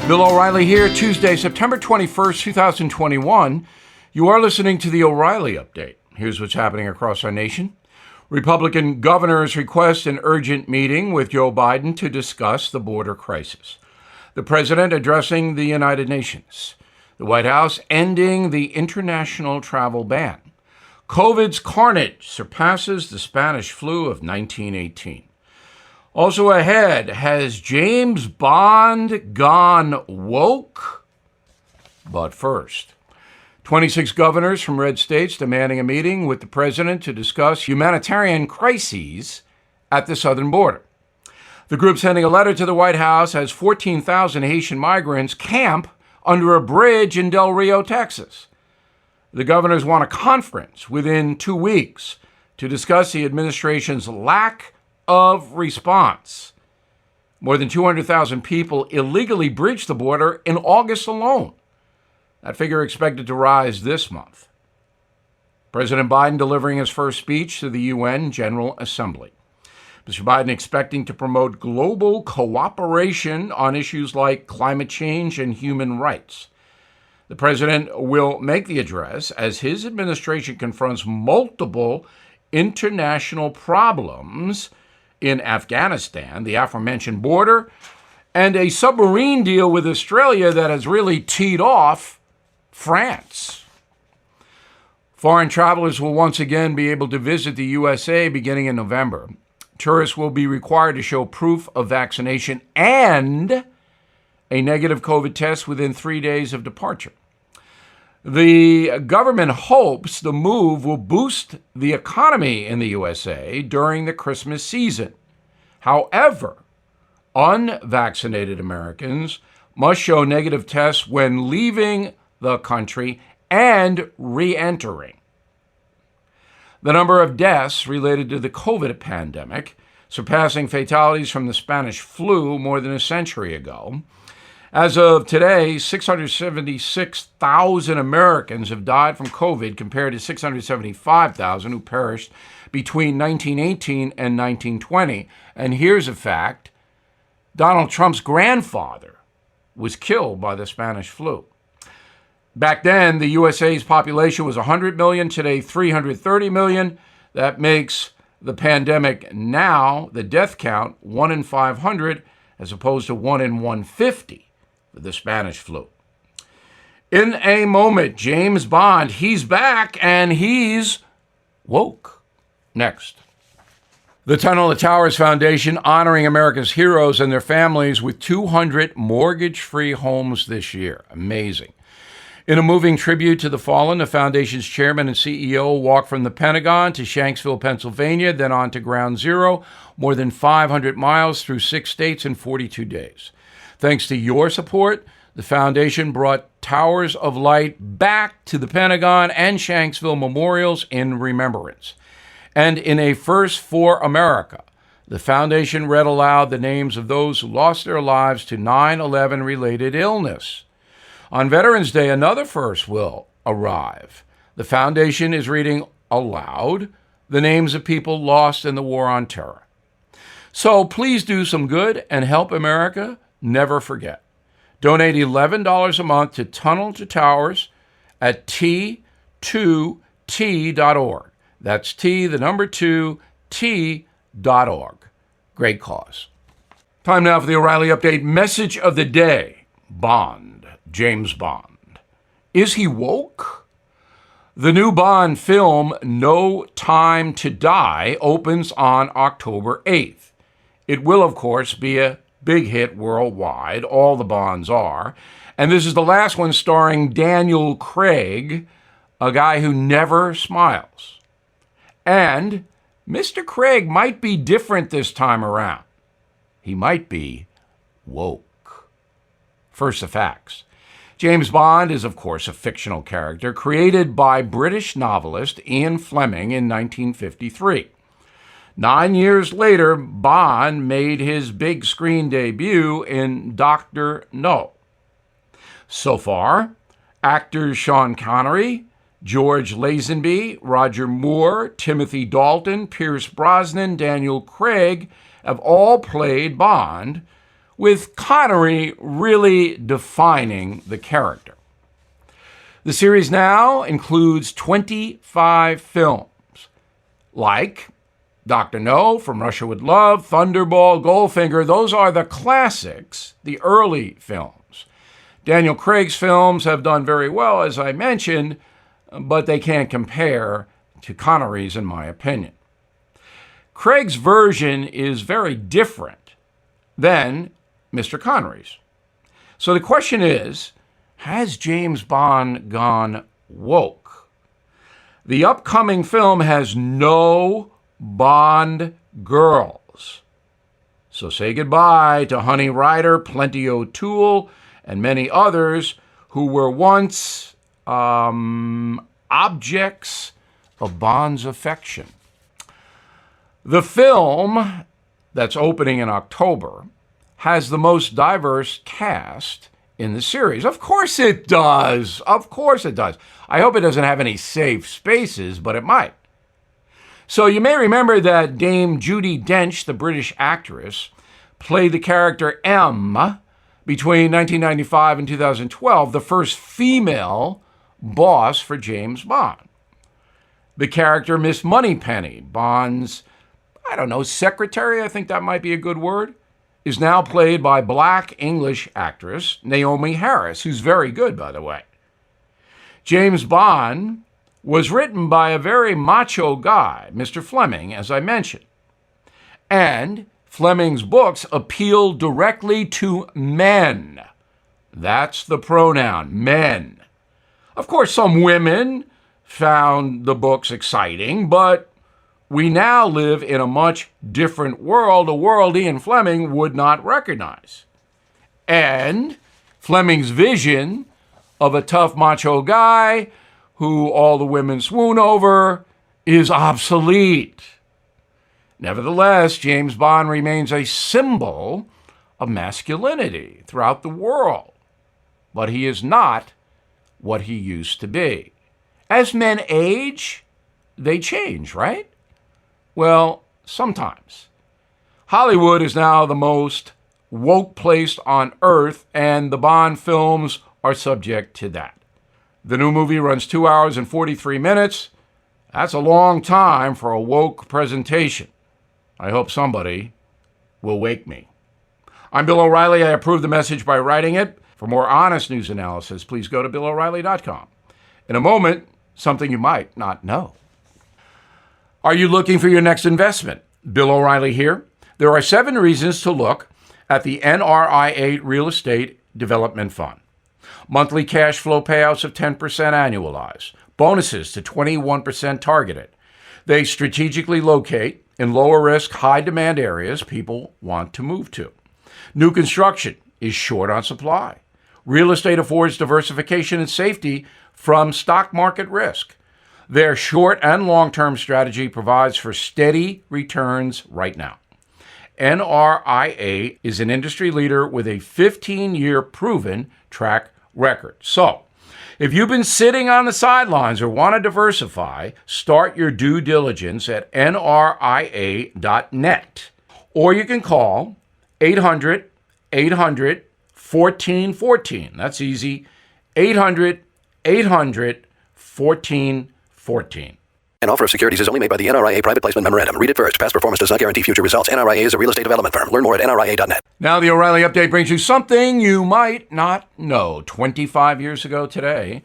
Bill O'Reilly here, Tuesday, September 21st, 2021. You are listening to the O'Reilly Update. Here's what's happening across our nation. Republican governors request an urgent meeting with Joe Biden to discuss the border crisis. The president addressing the United Nations. The White House ending the international travel ban. COVID's carnage surpasses the Spanish flu of 1918. Also ahead, has James Bond gone woke? But first, 26 governors from red states demanding a meeting with the president to discuss humanitarian crises at the southern border. The group sending a letter to the White House as 14,000 Haitian migrants camp under a bridge in Del Rio, Texas. The governors want a conference within 2 weeks to discuss the administration's lack of response. More than 200,000 people illegally breached the border in August alone. That figure expected to rise this month. President Biden delivering his first speech to the UN General Assembly. Mr. Biden expecting to promote global cooperation on issues like climate change and human rights. The president will make the address as his administration confronts multiple international problems in Afghanistan, the aforementioned border, and a submarine deal with Australia that has really teed off France. Foreign travelers will once again be able to visit the USA beginning in November. Tourists will be required to show proof of vaccination and a negative COVID test within 3 days of departure. The government hopes the move will boost the economy in the USA during the Christmas season. However, unvaccinated Americans must show negative tests when leaving the country and re-entering. The number of deaths related to the COVID pandemic, surpassing fatalities from the Spanish flu more than a century ago. As of today, 676,000 Americans have died from COVID compared to 675,000 who perished between 1918 and 1920. And here's a fact. Donald Trump's grandfather was killed by the Spanish flu. Back then, the USA's population was 100 million, today 330 million. That makes the pandemic now, the death count, 1 in 500 as opposed to 1 in 150. The Spanish flu. In a moment, James Bond, he's back and he's woke. Next. The Tunnel to Towers Foundation honoring America's heroes and their families with 200 mortgage-free homes this year. Amazing. In a moving tribute to the fallen, the foundation's chairman and CEO walked from the Pentagon to Shanksville, Pennsylvania, then on to Ground Zero, more than 500 miles through 6 states in 42 days. Thanks to your support, the foundation brought Towers of Light back to the Pentagon and Shanksville memorials in remembrance. And in a first for America, the foundation read aloud the names of those who lost their lives to 9/11-related illness. On Veterans Day, another first will arrive. The foundation is reading aloud the names of people lost in the War on Terror. So please do some good and help America. Never forget. Donate $11 a month to Tunnel to Towers at T2T.org. That's T, the number 2, T.org. Great cause. Time now for the O'Reilly Update message of the day. Bond, James Bond. Is he woke? The new Bond film, No Time to Die, opens on October 8th. It will, of course, be a big hit worldwide. All the Bonds are. And this is the last one starring Daniel Craig, a guy who never smiles. And Mr. Craig might be different this time around. He might be woke. First, the facts. James Bond is, of course, a fictional character created by British novelist Ian Fleming in 1953. 9 years later, Bond made his big screen debut in Dr. No. So far, actors Sean Connery, George Lazenby, Roger Moore, Timothy Dalton, Pierce Brosnan, Daniel Craig have all played Bond, with Connery really defining the character. The series now includes 25 films, like Dr. No, From Russia with Love, Thunderball, Goldfinger. Those are the classics, the early films. Daniel Craig's films have done very well, as I mentioned, but they can't compare to Connery's, in my opinion. Craig's version is very different than Mr. Connery's. So the question is, has James Bond gone woke? The upcoming film has no Bond girls. So say goodbye to Honey Ryder, Plenty O'Toole, and many others who were once objects of Bond's affection. The film that's opening in October has the most diverse cast in the series. Of course it does. Of course it does. I hope it doesn't have any safe spaces, but it might. So you may remember that Dame Judi Dench, the British actress, played the character M between 1995 and 2012, the first female boss for James Bond. The character Miss Moneypenny, Bond's, secretary, I think that might be a good word, is now played by Black English actress Naomi Harris, who's very good, by the way. James Bond was written by a very macho guy, Mr. Fleming, as I mentioned. And Fleming's books appeal directly to men. That's the pronoun, men. Of course, some women found the books exciting, but we now live in a much different world, a world Ian Fleming would not recognize. And Fleming's vision of a tough macho guy who all the women swoon over is obsolete. Nevertheless, James Bond remains a symbol of masculinity throughout the world, but he is not what he used to be. As men age, they change, right? Well, sometimes. Hollywood is now the most woke place on earth, and the Bond films are subject to that. The new movie runs 2 hours and 43 minutes. That's a long time for a woke presentation. I hope somebody will wake me. I'm Bill O'Reilly. I approve the message by writing it. For more honest news analysis, please go to BillO'Reilly.com. In a moment, something you might not know. Are you looking for your next investment? Bill O'Reilly here. There are 7 reasons to look at the NRIA Real Estate Development Fund. Monthly cash flow payouts of 10% annualized. Bonuses to 21% targeted. They strategically locate in lower risk, high demand areas people want to move to. New construction is short on supply. Real estate affords diversification and safety from stock market risk. Their short and long-term strategy provides for steady returns right now. NRIA is an industry leader with a 15-year proven track record. So, if you've been sitting on the sidelines or want to diversify, start your due diligence at nria.net. Or you can call 800-800-1414. That's easy. 800-800-1414. An offer of securities is only made by the NRIA Private Placement Memorandum. Read it first. Past performance does not guarantee future results. NRIA is a real estate development firm. Learn more at nria.net. Now the O'Reilly Update brings you something you might not know. 25 years ago today,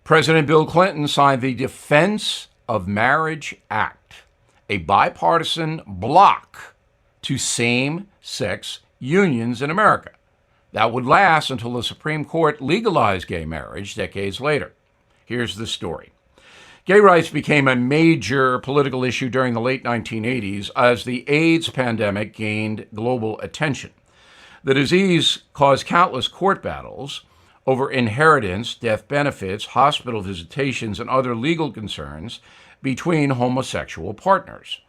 President Bill Clinton signed the Defense of Marriage Act, a bipartisan block to same-sex unions in America. That would last until the Supreme Court legalized gay marriage decades later. Here's the story. Gay rights became a major political issue during the late 1980s as the AIDS pandemic gained global attention. The disease caused countless court battles over inheritance, death benefits, hospital visitations, and other legal concerns between homosexual partners.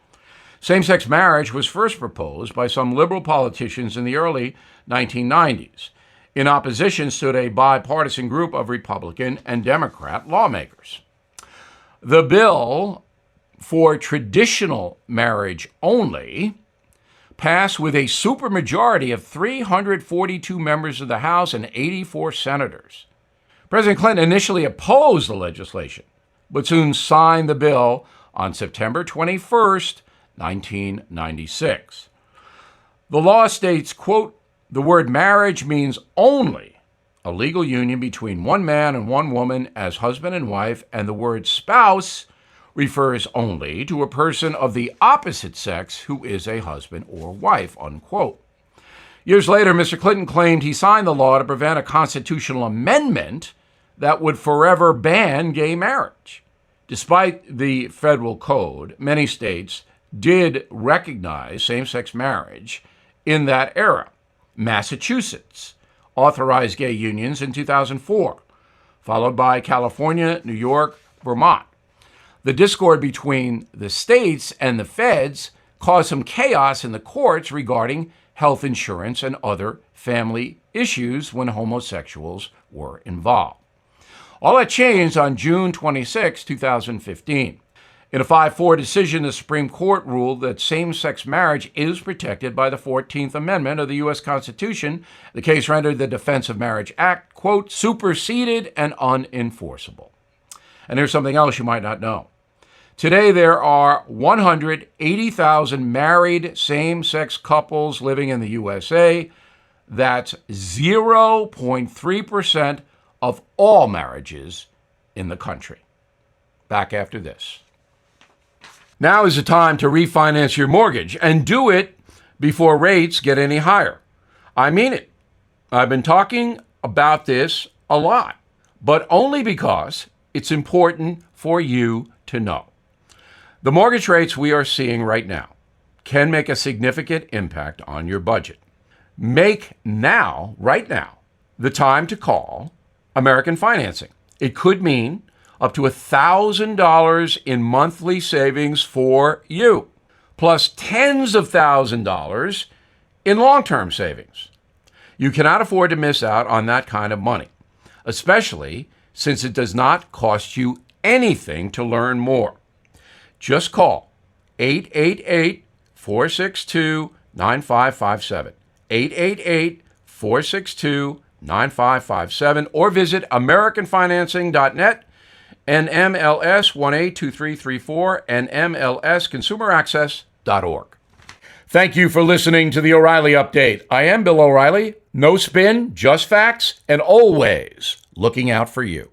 Same-sex marriage was first proposed by some liberal politicians in the early 1990s. In opposition stood a bipartisan group of Republican and Democrat lawmakers. The bill for traditional marriage only passed with a supermajority of 342 members of the House and 84 senators. President Clinton initially opposed the legislation, but soon signed the bill on September 21st, 1996. The law states, quote, "The word marriage means only a legal union between one man and one woman as husband and wife, and the word spouse refers only to a person of the opposite sex who is a husband or wife," unquote. Years later, Mr. Clinton claimed he signed the law to prevent a constitutional amendment that would forever ban gay marriage. Despite the federal code, many states did recognize same-sex marriage in that era. Massachusetts authorized gay unions in 2004, followed by California, New York, Vermont. The discord between the states and the feds caused some chaos in the courts regarding health insurance and other family issues when homosexuals were involved. All that changed on June 26, 2015. In a 5-4 decision, the Supreme Court ruled that same-sex marriage is protected by the 14th Amendment of the U.S. Constitution. The case rendered the Defense of Marriage Act, quote, superseded and unenforceable. And here's something else you might not know. Today, there are 180,000 married same-sex couples living in the USA. That's 0.3% of all marriages in the country. Back after this. Now is the time to refinance your mortgage, and do it before rates get any higher. I mean it. I've been talking about this a lot, but only because it's important for you to know. The mortgage rates we are seeing right now can make a significant impact on your budget. Make now, right now, the time to call American Financing. It could mean up to $1,000 in monthly savings for you, plus tens of thousands of dollars in long-term savings. You cannot afford to miss out on that kind of money, especially since it does not cost you anything to learn more. Just call 888-462-9557, 888-462-9557, or visit AmericanFinancing.net, NMLS 182334, and MLSConsumerAccess.org. Thank you for listening to the O'Reilly Update. I am Bill O'Reilly. No spin, just facts, and always looking out for you.